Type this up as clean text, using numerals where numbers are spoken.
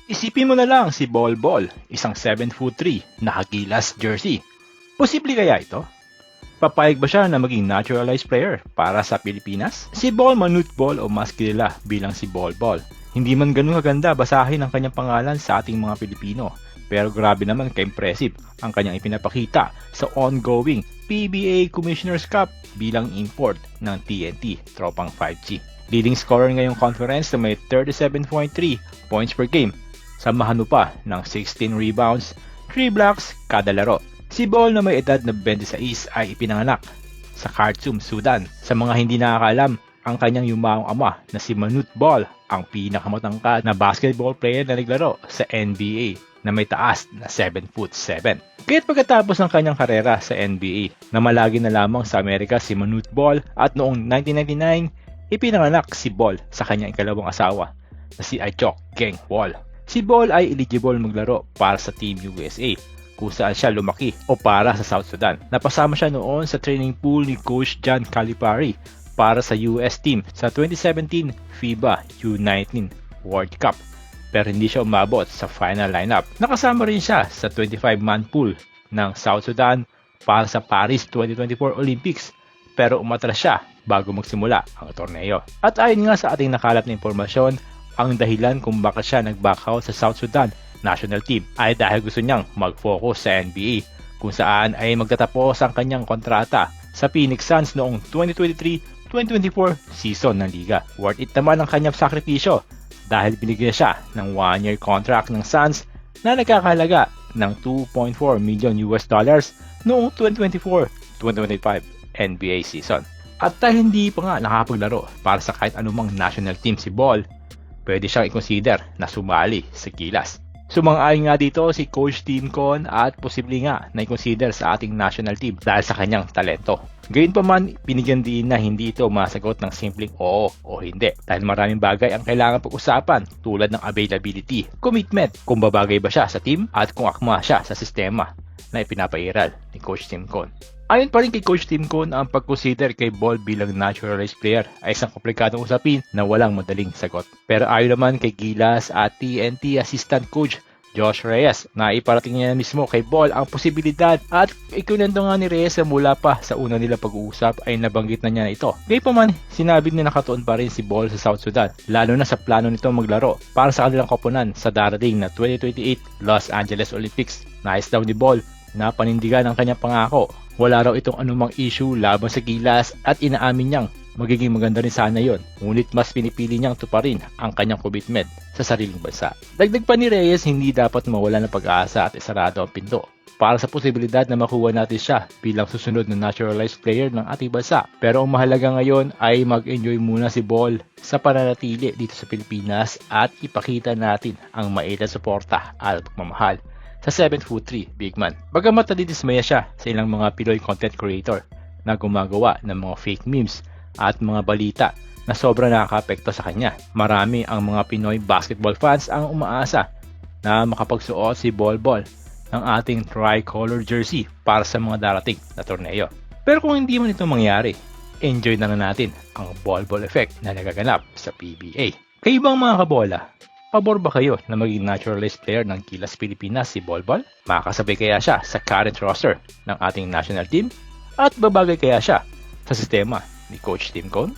Isipin mo na lang si Bol Bol, isang 7'3" nakagilas jersey. Posible kaya ito? Papayag ba siya na maging naturalized player para sa Pilipinas? Si Bol Manute Bol o mas kilala bilang si Bol Bol. Hindi man ganun kaganda basahin ang kanyang pangalan sa ating mga Pilipino. Pero grabe naman ka-impressive ang kanyang ipinapakita sa ongoing PBA Commissioner's Cup bilang import ng TNT Tropang 5G. Leading scorer ngayong conference na may 37.3 points per game. Samahan mo pa ng 16 rebounds, 3 blocks kada laro. Si Bol na may edad na 26 ay ipinanganak sa Khartoum, Sudan. Sa mga hindi nakakaalam, ang kanyang yumaong ama na si Manute Bol ang pinakamatangkad na basketball player na naglaro sa NBA na may taas na 7'7". Kaya't pagkatapos ng kanyang karera sa NBA, namalagi na lamang sa Amerika si Manute Bol at noong 1999, ipinanganak si Bol sa kanyang ikalawang asawa na si Achok Geng Bol. Si Bol ay eligible maglaro para sa Team USA kung saan siya lumaki o para sa South Sudan. Napasama siya noon sa training pool ni Coach John Calipari para sa US team sa 2017 FIBA U19 World Cup pero hindi siya umabot sa final lineup. Nakasama rin siya sa 25-man pool ng South Sudan para sa Paris 2024 Olympics pero umatras siya bago magsimula ang torneo. At ayon nga sa ating nakalap na impormasyon, ang dahilan kung bakit siya nag-back out sa South Sudan national team ay dahil gusto niyang mag-focus sa NBA kung saan ay magtatapos ang kanyang kontrata sa Phoenix Suns noong 2023-2024 season ng liga. Worth it naman ang kanyang sakripisyo dahil binigyan siya ng 1-year contract ng Suns na nagkakahalaga ng $2.4 million noong 2024-2025 NBA season. At dahil hindi pa nga nakapaglaro para sa kahit anumang national team si Bol, pwede siyang i-consider na sumali sa Gilas. Sumang-ayon nga dito si Coach Tim Con at posible nga na i-consider sa ating national team dahil sa kanyang talento. Gayunpaman, binigyan din na hindi ito masagot ng simpleng oo o hindi dahil maraming bagay ang kailangan pag-usapan tulad ng availability, commitment, kung babagay ba siya sa team at kung akma siya sa sistema na ipinapairal ni Coach Tim Con. Ayon pa rin kay Coach Tim Con, ang pag-consider kay Bol bilang naturalized player ay isang komplikadong usapin na walang madaling sagot. Pero ayon naman kay Gilas at TNT Assistant Coach Josh Reyes na iparating niya mismo kay Bol ang posibilidad at ikunento nga ni Reyes na mula pa sa una nila pag-uusap ay nabanggit na niya ito. Gayunpaman, sinabi niya nakatuon pa rin si Bol sa South Sudan lalo na sa plano nito maglaro para sa kanilang koponan sa darating na 2028 Los Angeles Olympics. Nais daw ni Bol na panindigan ang kanyang pangako. Wala raw itong anumang issue laban sa Gilas at inaamin niyang magiging maganda rin sana yon. Ngunit mas pinipili niyang tuparin ang kanyang commitment sa sariling bansa. Dagdag pa ni Reyes, hindi dapat mawala ng pag-asa at isarado ang pinto para sa posibilidad na makuha natin siya bilang susunod na naturalized player ng ating bansa. Pero ang mahalaga ngayon ay mag-enjoy muna si Bol sa pananatili dito sa Pilipinas at ipakita natin ang mailang suporta at pagmamahal sa 7'3" big man. Bagamat nadidismaya siya sa ilang mga Pinoy content creator na gumagawa ng mga fake memes at mga balita na sobrang nakaka-apekto sa kanya. Marami ang mga Pinoy basketball fans ang umaasa na makapagsuot si Bol Bol ng ating tricolor jersey para sa mga darating na torneo. Pero kung hindi man ito mangyari, enjoy na natin ang Bol Bol effect na nagaganap sa PBA. Kayo bang mga kabola? Pabor ba kayo na maging naturalized player ng Gilas Pilipinas si Bol Bol? Makakasabay kaya siya sa current roster ng ating national team? At babagay kaya siya sa sistema ni Coach Tim Con?